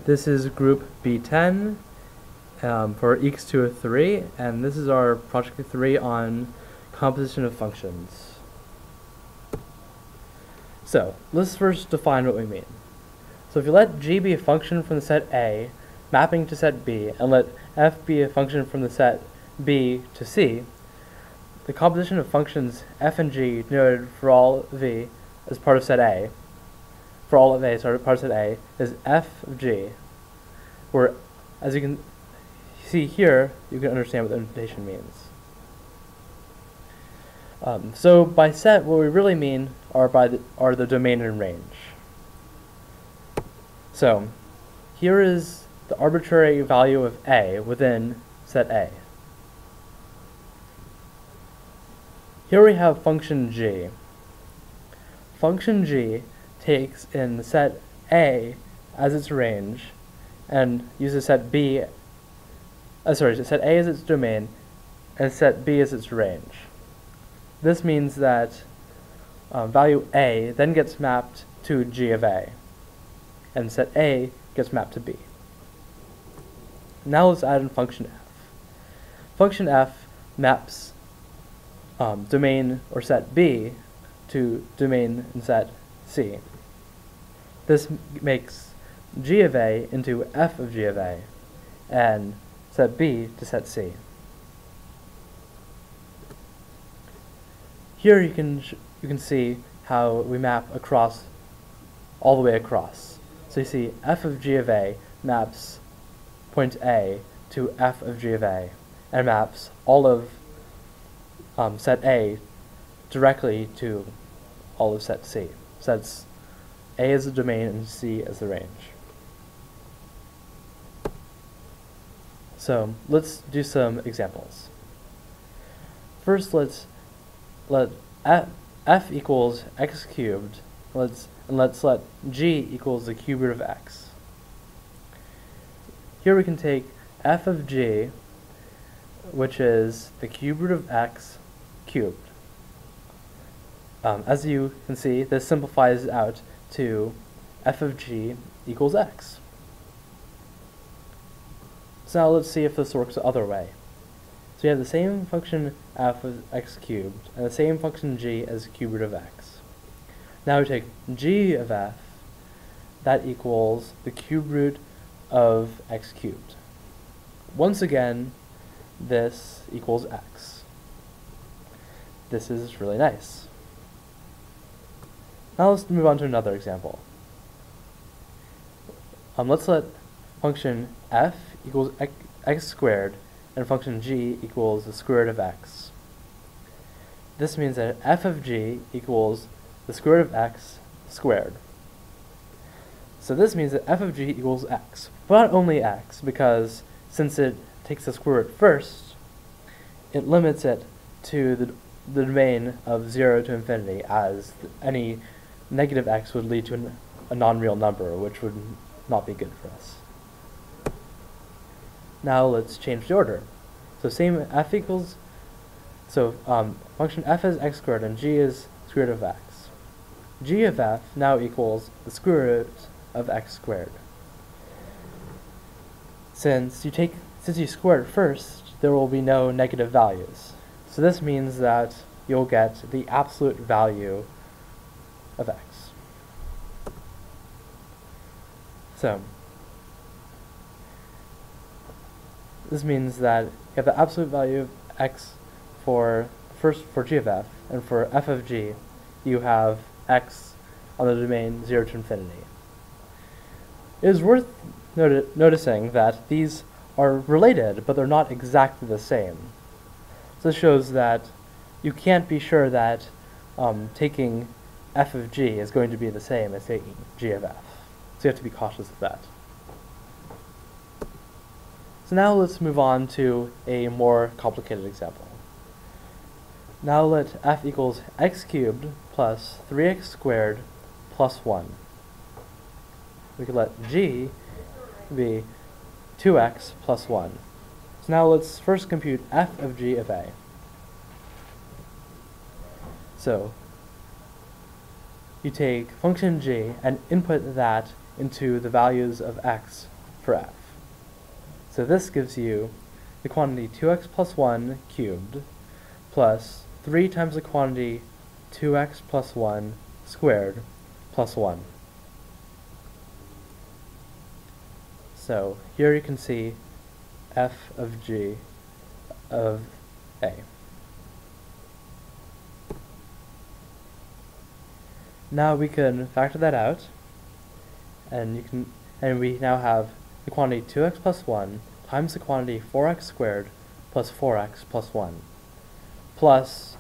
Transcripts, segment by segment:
This is group B10 for EECS203, and this is our project 3 on composition of functions. So, let's first define what we mean. So if you let G be a function from the set A, mapping to set B, and let F be a function from the set B to C, the composition of functions f and g denoted for all v as part of set A, for all of A, sorry, part of set A, is f of g, where, as you can see here, you can understand what the notation means. So by set, what we really mean are the domain and range. So here is the arbitrary value of A within set A. Here we have function g. Function g takes in set A as its range and uses set A as its domain and set B as its range. This means that value A then gets mapped to g of A, and set A gets mapped to B. Now let's add in function f. Function f maps domain or set B to domain in set C. This makes g of A into f of g of A, and set B to set C. Here you can see how we map across, all the way across. So you see f of g of A maps point A to f of g of A, and maps all of set A directly to all of set C. Sets A as the domain and C as the range. So let's do some examples. First, let's let f equals x cubed. Let's let g equals the cube root of x. Here we can take f of g, which is the cube root of x cubed. As you can see, this simplifies out to f of g equals x. So now let's see if this works the other way. So you have the same function f of x cubed and the same function g as cube root of x. Now we take g of f, that equals the cube root of x cubed. Once again, this equals x. This is really nice. Now let's move on to another example. Let's let function f equals x squared and function g equals the square root of x. This means that f of g equals the square root of x squared. So this means that f of g equals x, but not only x, because since it takes the square root first, it limits it to the domain of 0 to infinity, as any negative x would lead to a non-real number, which would not be good for us. Now let's change the order. So same f equals, so function f is x squared and g is square root of x. G of f now equals the square root of x squared. Since you square it first, there will be no negative values. So this means that you'll get the absolute value of x. So this means that you have the absolute value of x for g of f, and for f of g, you have x on the domain 0 to infinity. It is worth noticing that these are related, but they're not exactly the same. So this shows that you can't be sure that taking f of g is going to be the same as taking g of f. So you have to be cautious of that. So now let's move on to a more complicated example. Now let f equals x cubed plus 3x squared plus 1. We could let g be 2x plus 1. So now let's first compute f of g of a. So you take function g and input that into the values of x for f. So this gives you the quantity 2x plus 1 cubed plus 3 times the quantity 2x plus 1 squared plus 1. So here you can see f of g of a. Now we can factor that out, and we now have the quantity 2x plus 1 times the quantity 4x squared plus 4x plus 1 plus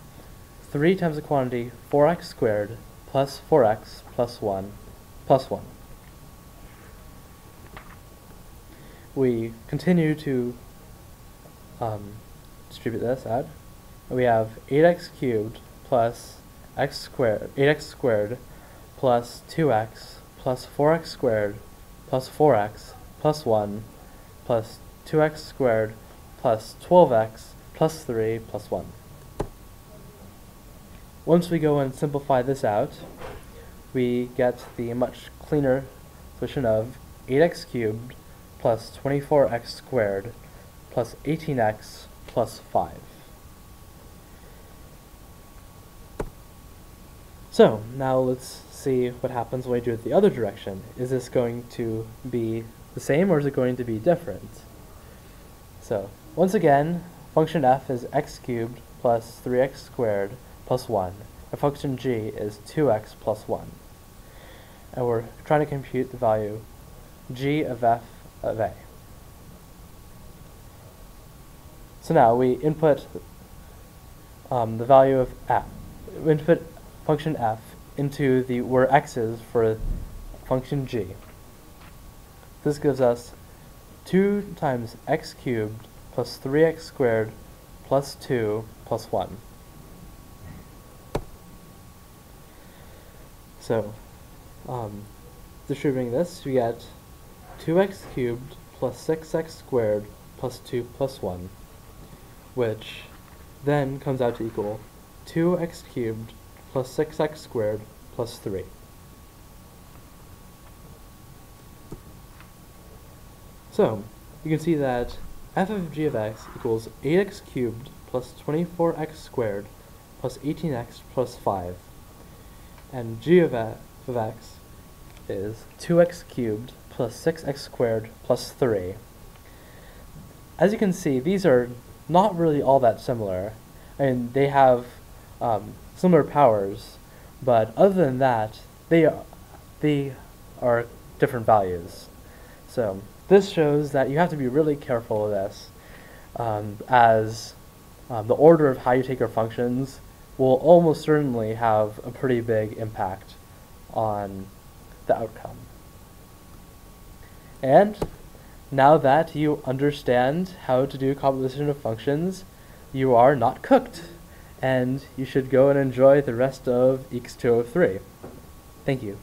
3 times the quantity 4x squared plus 4x plus 1 plus 1. We continue to distribute this out. We have 8x cubed plus x squared, 8x squared plus 2x plus 4x squared plus 4x plus 1 plus 2x squared plus 12x plus 3 plus 1. Once we go and simplify this out, we get the much cleaner solution of 8x cubed plus 24x squared plus 18x plus 5. So now let's see what happens when we do it the other direction. Is this going to be the same, or is it going to be different? So once again, function f is x cubed plus 3x squared plus 1, and function g is 2x plus 1. And we're trying to compute the value g of f of a. So now we input the value of f. We input function f into where x is for function g. This gives us 2 times x cubed plus 3x squared plus 2 plus 1. So, distributing this, we get 2x cubed plus 6x squared plus 2 plus 1, which then comes out to equal 2x cubed plus 6x squared plus 3. So, you can see that f of g of x equals 8x cubed plus 24x squared plus 18x plus 5. And g of x is 2x cubed plus 6x squared plus 3. As you can see, these are not really all that similar. I mean, they have similar powers, but other than that, they are different values. So this shows that you have to be really careful of this, as the order of how you take your functions will almost certainly have a pretty big impact on the outcome. And now that you understand how to do composition of functions, you are not cooked, and you should go and enjoy the rest of EECS203. Thank you.